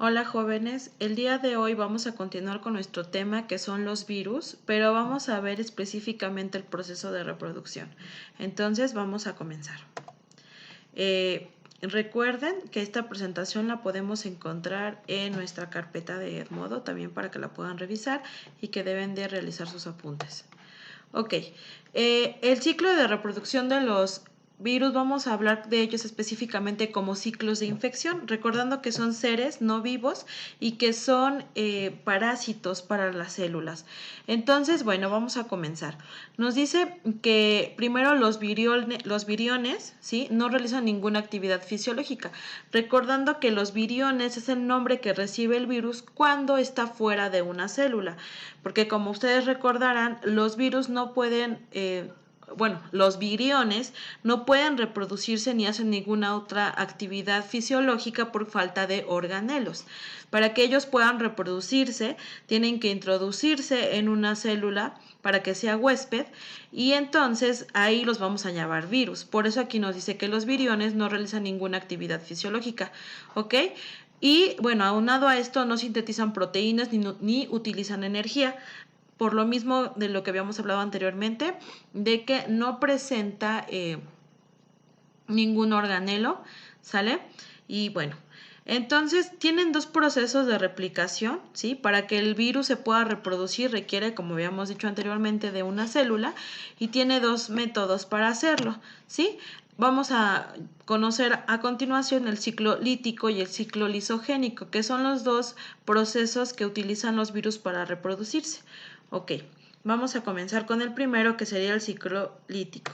Hola jóvenes, el día de hoy vamos a continuar con nuestro tema que son los virus, pero vamos a ver específicamente el proceso de reproducción. Entonces vamos a comenzar. Recuerden que esta presentación la podemos encontrar en nuestra carpeta de Edmodo, también para que la puedan revisar y que deben de realizar sus apuntes. Ok, el ciclo de reproducción de los virus vamos a hablar de ellos específicamente como ciclos de infección, recordando que son seres no vivos y que son parásitos para las células. Entonces, bueno, vamos a comenzar. Nos dice que primero los viriones, ¿sí?, no realizan ninguna actividad fisiológica, recordando que los viriones es el nombre que recibe el virus cuando está fuera de una célula, porque como ustedes recordarán, los virus no pueden... los viriones no pueden reproducirse ni hacen ninguna otra actividad fisiológica por falta de organelos. Para que ellos puedan reproducirse, tienen que introducirse en una célula para que sea huésped y entonces ahí los vamos a llamar virus. Por eso aquí nos dice que los viriones no realizan ninguna actividad fisiológica, ¿ok? Y bueno, aunado a esto no sintetizan proteínas ni utilizan energía. Por lo mismo de lo que habíamos hablado anteriormente, de que no presenta ningún organelo, ¿sale? Y bueno, entonces tienen dos procesos de replicación, ¿sí? Para que el virus se pueda reproducir requiere, como habíamos dicho anteriormente, de una célula y tiene dos métodos para hacerlo, ¿sí? Vamos a conocer a continuación el ciclo lítico y el ciclo lisogénico, que son los dos procesos que utilizan los virus para reproducirse. Ok, vamos a comenzar con el primero, que sería el ciclo lítico.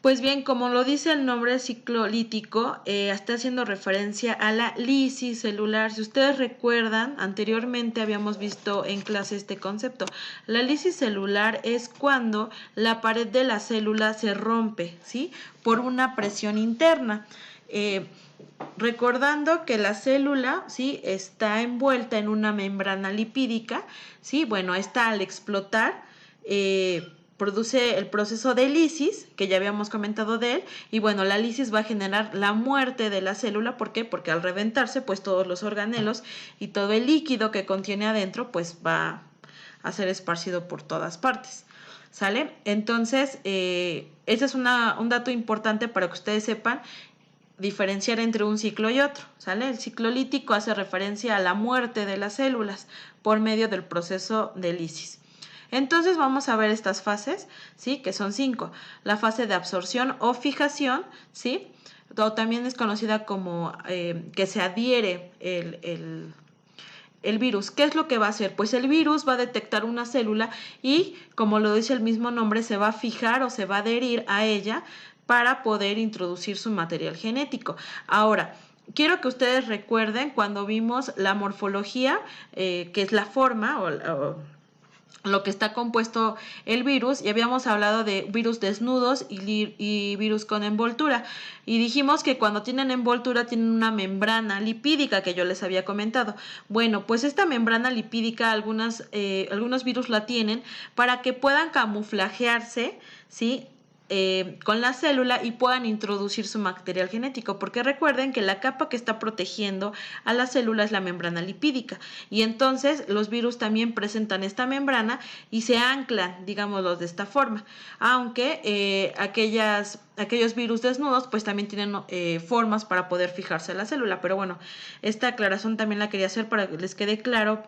Pues bien, como lo dice el nombre ciclo lítico, está haciendo referencia a la lisis celular. Si ustedes recuerdan, anteriormente habíamos visto en clase este concepto. La lisis celular es cuando la pared de la célula se rompe, ¿sí?, por una presión interna. Recordando que la célula, ¿sí?, está envuelta en una membrana lipídica, ¿sí? Bueno, esta al explotar produce el proceso de lisis, que ya habíamos comentado de él, y bueno, la lisis va a generar la muerte de la célula. ¿Por qué? Porque al reventarse, pues todos los organelos y todo el líquido que contiene adentro, pues va a ser esparcido por todas partes. ¿Sale? Entonces, ese es un dato importante para que ustedes sepan diferenciar entre un ciclo y otro, ¿sale? El ciclo lítico hace referencia a la muerte de las células por medio del proceso de lisis. Entonces vamos a ver estas fases, ¿sí?, que son 5. La fase de absorción o fijación, ¿sí?, o también es conocida como que se adhiere el virus. ¿Qué es lo que va a hacer? Pues el virus va a detectar una célula y, como lo dice el mismo nombre, se va a fijar o se va a adherir a ella para poder introducir su material genético. Ahora, quiero que ustedes recuerden cuando vimos la morfología, que es la forma o lo que está compuesto el virus, y habíamos hablado de virus desnudos y virus con envoltura, y dijimos que cuando tienen envoltura tienen una membrana lipídica que yo les había comentado. Bueno, pues esta membrana lipídica algunos virus la tienen para que puedan camuflajearse, ¿sí?, con la célula y puedan introducir su material genético, porque recuerden que la capa que está protegiendo a la célula es la membrana lipídica, y entonces los virus también presentan esta membrana y se anclan, digámoslo de esta forma, aunque aquellos virus desnudos pues también tienen formas para poder fijarse a la célula. Pero bueno, esta aclaración también la quería hacer para que les quede claro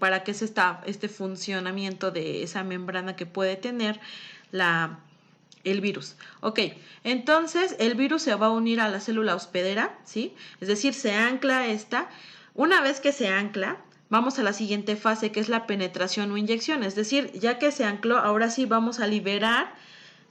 para qué es este funcionamiento de esa membrana que puede tener el virus. Ok, entonces el virus se va a unir a la célula hospedera, ¿sí? Es decir, se ancla esta. Una vez que se ancla, vamos a la siguiente fase, que es la penetración o inyección. Es decir, ya que se ancló, ahora sí vamos a liberar,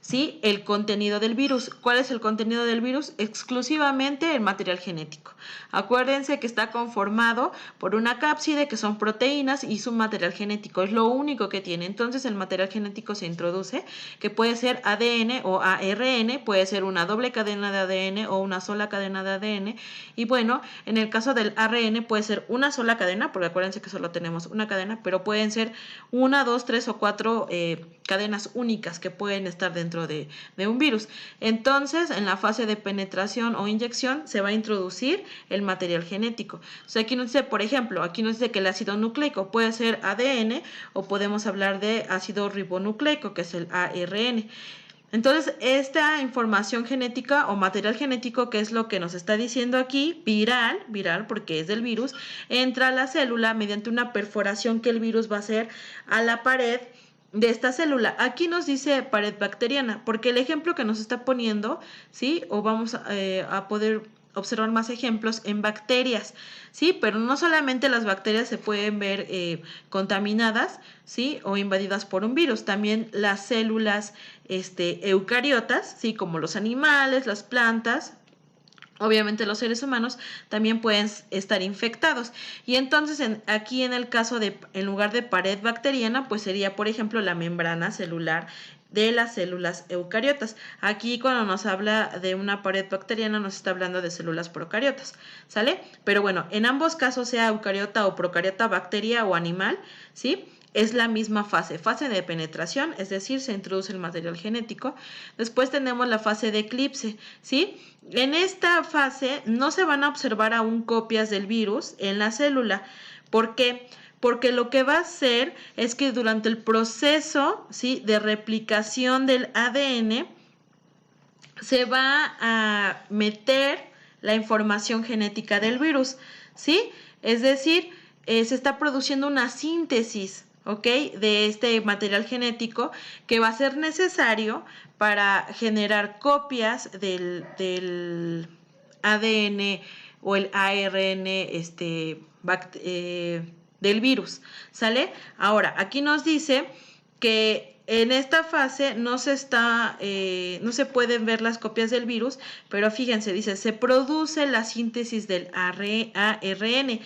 ¿sí?, el contenido del virus. ¿Cuál es el contenido del virus? Exclusivamente el material genético. Acuérdense que está conformado por una cápside, que son proteínas, y su material genético. Es lo único que tiene. Entonces el material genético se introduce, que puede ser ADN o ARN, puede ser una doble cadena de ADN o una sola cadena de ADN. Y bueno, en el caso del ARN puede ser una sola cadena, porque acuérdense que solo tenemos una cadena, pero pueden ser 1, 2, 3 o 4 cadenas únicas que pueden estar dentro dentro de un virus. Entonces, en la fase de penetración o inyección se va a introducir el material genético. O sea, aquí nos dice, por ejemplo, aquí nos dice que el ácido nucleico puede ser ADN o podemos hablar de ácido ribonucleico, que es el ARN. Entonces, esta información genética o material genético, que es lo que nos está diciendo aquí, viral porque es del virus, entra a la célula mediante una perforación que el virus va a hacer a la pared de esta célula. Aquí nos dice pared bacteriana, porque el ejemplo que nos está poniendo, ¿sí? O vamos a poder observar más ejemplos en bacterias, ¿sí? Pero no solamente las bacterias se pueden ver contaminadas, ¿sí? O invadidas por un virus, también las células eucariotas, ¿sí? Como los animales, las plantas, obviamente los seres humanos también pueden estar infectados. Y entonces aquí en el caso de, en lugar de pared bacteriana, pues sería, por ejemplo, la membrana celular de las células eucariotas. Aquí cuando nos habla de una pared bacteriana nos está hablando de células procariotas, ¿sale? Pero bueno, en ambos casos, sea eucariota o procariota, bacteria o animal, ¿sí? Es la misma fase de penetración, es decir, se introduce el material genético. Después tenemos la fase de eclipse, ¿sí? En esta fase no se van a observar aún copias del virus en la célula. ¿Por qué? Porque lo que va a hacer es que durante el proceso, ¿sí?, de replicación del ADN se va a meter la información genética del virus, ¿sí? Es decir, se está produciendo una síntesis, ¿ok?, de este material genético que va a ser necesario para generar copias del ADN o el ARN del virus, ¿sale? Ahora, aquí nos dice que en esta fase no se pueden ver las copias del virus, pero fíjense, dice, se produce la síntesis del ARN,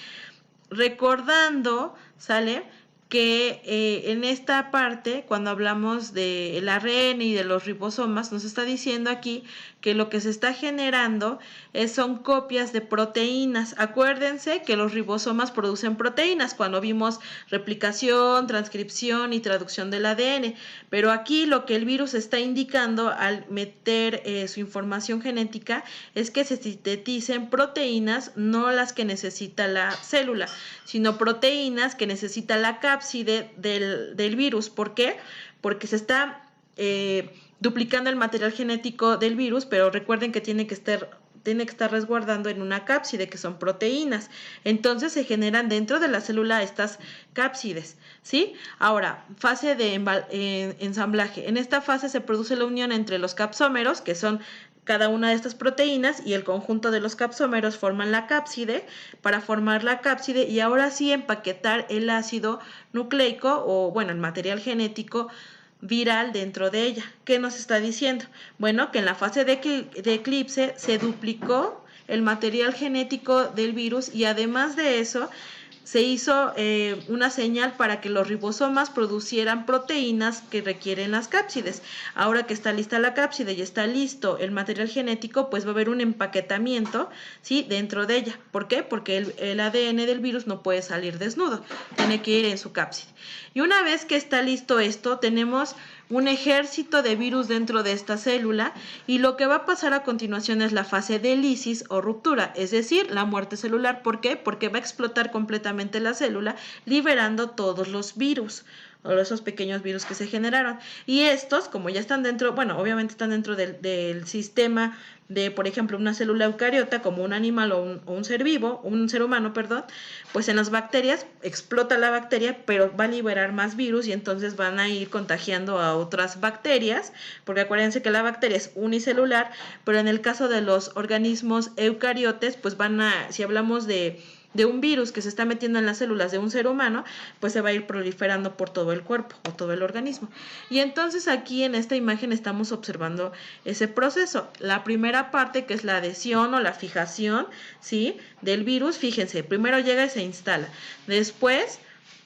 recordando, ¿sale?, que en esta parte, cuando hablamos del ARN y de los ribosomas, nos está diciendo aquí que lo que se está generando son copias de proteínas. Acuérdense que los ribosomas producen proteínas cuando vimos replicación, transcripción y traducción del ADN, pero aquí lo que el virus está indicando al meter su información genética es que se sinteticen proteínas, no las que necesita la célula, sino proteínas que necesita la cápside del virus. ¿Por qué? Porque se está duplicando el material genético del virus, pero recuerden que tiene que estar resguardando en una cápside, que son proteínas. Entonces se generan dentro de la célula estas cápsides, ¿sí? Ahora, fase de ensamblaje. En esta fase se produce la unión entre los capsómeros, que son cada una de estas proteínas, y el conjunto de los capsómeros forman la cápside. Para formar la cápside y ahora sí empaquetar el ácido nucleico o, bueno, el material genético viral dentro de ella. ¿Qué nos está diciendo? Bueno, que en la fase de eclipse se duplicó el material genético del virus y además de eso se hizo una señal para que los ribosomas producieran proteínas que requieren las cápsides. Ahora que está lista la cápside y está listo el material genético, pues va a haber un empaquetamiento, ¿sí?, dentro de ella. ¿Por qué? Porque el ADN del virus no puede salir desnudo, tiene que ir en su cápside. Y una vez que está listo esto, tenemos un ejército de virus dentro de esta célula y lo que va a pasar a continuación es la fase de lisis o ruptura, es decir, la muerte celular. ¿Por qué? Porque va a explotar completamente la célula, liberando todos los virus o esos pequeños virus que se generaron. Y estos, como ya están dentro, bueno, obviamente están dentro del sistema de, por ejemplo, una célula eucariota, como un animal o un ser vivo, un ser humano, perdón, pues en las bacterias explota la bacteria, pero va a liberar más virus y entonces van a ir contagiando a otras bacterias, porque acuérdense que la bacteria es unicelular, pero en el caso de los organismos eucariotes, pues si hablamos de un virus que se está metiendo en las células de un ser humano, pues se va a ir proliferando por todo el cuerpo o todo el organismo. Y entonces aquí en esta imagen estamos observando ese proceso. La primera parte, que es la adhesión o la fijación, ¿sí?, del virus, fíjense, primero llega y se instala. Después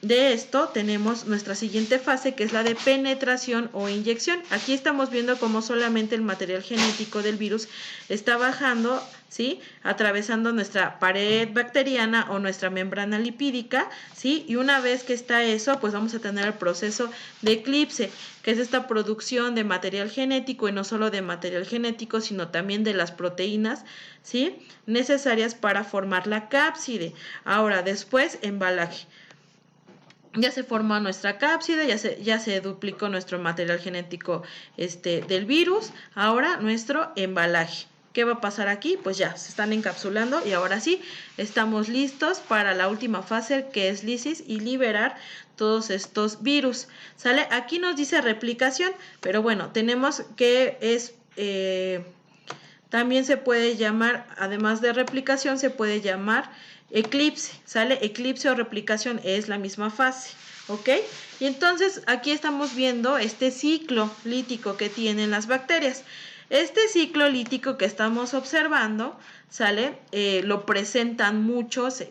de esto tenemos nuestra siguiente fase, que es la de penetración o inyección. Aquí estamos viendo cómo solamente el material genético del virus está bajando ¿sí? Atravesando nuestra pared bacteriana o nuestra membrana lipídica, ¿sí? Y una vez que está eso, pues vamos a tener el proceso de eclipse, que es esta producción de material genético, y no solo de material genético, sino también de las proteínas, ¿sí? Necesarias para formar la cápside. Ahora, después, embalaje. Ya se formó nuestra cápside, ya se duplicó nuestro material genético del virus. Ahora nuestro embalaje. ¿Qué va a pasar aquí? Pues ya se están encapsulando y ahora sí estamos listos para la última fase, que es lisis y liberar todos estos virus. ¿Sale? Aquí nos dice replicación, pero bueno, tenemos que también se puede llamar, además de replicación, se puede llamar eclipse, ¿sale? Eclipse o replicación es la misma fase, ¿ok? Y entonces aquí estamos viendo este ciclo lítico que tienen las bacterias. Este ciclo lítico que estamos observando, ¿sale? Lo presentan muchos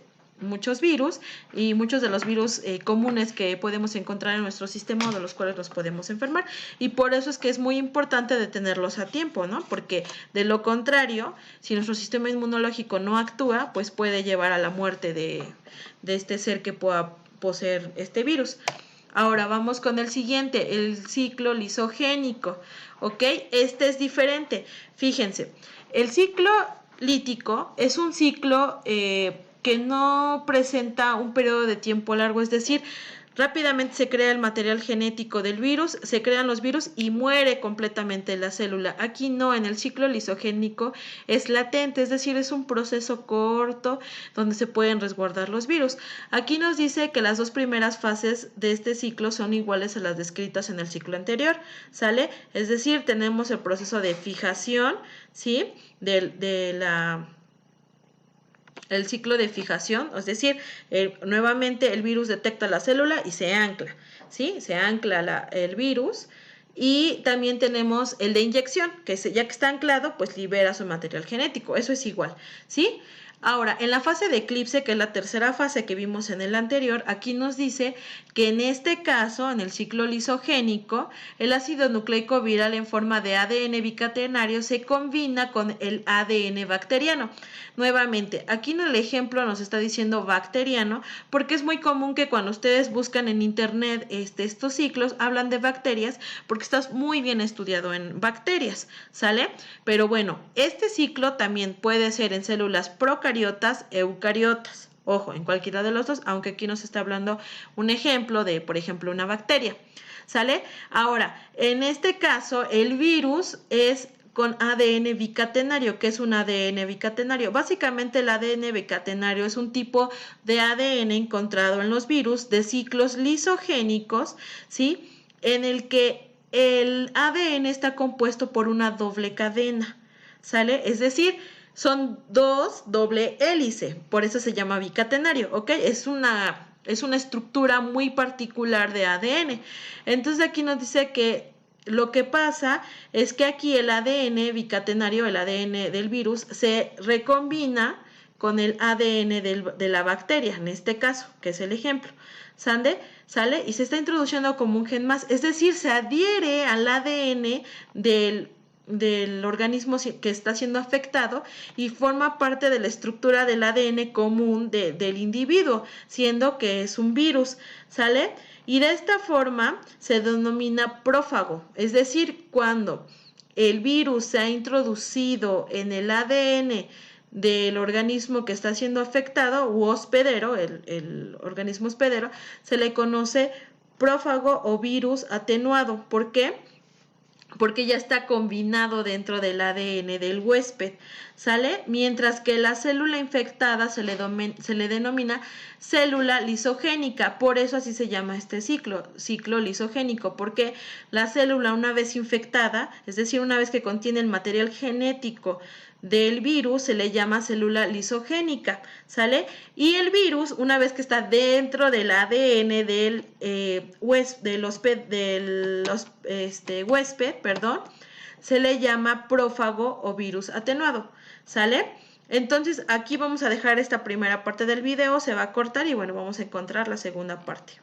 virus, y muchos de los virus comunes que podemos encontrar en nuestro sistema, o de los cuales nos podemos enfermar, y por eso es que es muy importante detenerlos a tiempo, ¿no? Porque de lo contrario, si nuestro sistema inmunológico no actúa, pues puede llevar a la muerte de este ser que pueda poseer este virus. Ahora vamos con el siguiente, el ciclo lisogénico, ¿ok? Este es diferente. Fíjense, el ciclo lítico es un ciclo que no presenta un periodo de tiempo largo, es decir, rápidamente se crea el material genético del virus, se crean los virus y muere completamente la célula. Aquí no, en el ciclo lisogénico es latente, es decir, es un proceso corto donde se pueden resguardar los virus. Aquí nos dice que las dos primeras fases de este ciclo son iguales a las descritas en el ciclo anterior, ¿sale? Es decir, tenemos el proceso de fijación, ¿sí? El ciclo de fijación, es decir, nuevamente el virus detecta la célula y se ancla, ¿sí? Se ancla el virus. Y también tenemos el de inyección, que ya que está anclado, pues libera su material genético. Eso es igual, ¿sí? Ahora, en la fase de eclipse, que es la tercera fase que vimos en el anterior, aquí nos dice que en este caso, en el ciclo lisogénico, el ácido nucleico viral en forma de ADN bicatenario se combina con el ADN bacteriano. Nuevamente, aquí en el ejemplo nos está diciendo bacteriano, porque es muy común que cuando ustedes buscan en internet estos ciclos, hablan de bacterias, porque está muy bien estudiado en bacterias, ¿sale? Pero bueno, este ciclo también puede ser en células procariotas, eucariotas. Ojo, en cualquiera de los dos, aunque aquí nos está hablando un ejemplo de, por ejemplo, una bacteria, ¿sale? Ahora, en este caso, el virus es con ADN bicatenario. ¿Qué es un ADN bicatenario? Básicamente el ADN bicatenario es un tipo de ADN encontrado en los virus de ciclos lisogénicos, ¿sí? En el que el ADN está compuesto por una doble cadena, ¿sale? Es decir, son dos doble hélice, por eso se llama bicatenario, ¿ok? Es una estructura muy particular de ADN. Entonces aquí nos dice que lo que pasa es que aquí el ADN bicatenario, el ADN del virus, se recombina con el ADN de la bacteria, en este caso, que es el ejemplo. ¿Sale? Y se está introduciendo como un gen más, es decir, se adhiere al ADN del organismo que está siendo afectado y forma parte de la estructura del ADN común del individuo, siendo que es un virus, ¿sale? Y de esta forma se denomina prófago, es decir, cuando el virus se ha introducido en el ADN del organismo que está siendo afectado u hospedero, el organismo hospedero, se le conoce prófago o virus atenuado. ¿Por qué? Porque ya está combinado dentro del ADN del huésped, ¿sale? Mientras que la célula infectada se le denomina célula lisogénica, por eso así se llama este ciclo lisogénico, porque la célula una vez infectada, es decir, una vez que contiene el material genético del virus, se le llama célula lisogénica, ¿sale? Y el virus, una vez que está dentro del ADN del huésped, se le llama prófago o virus atenuado, ¿sale? Entonces aquí vamos a dejar esta primera parte del video, se va a cortar y bueno, vamos a encontrar la segunda parte.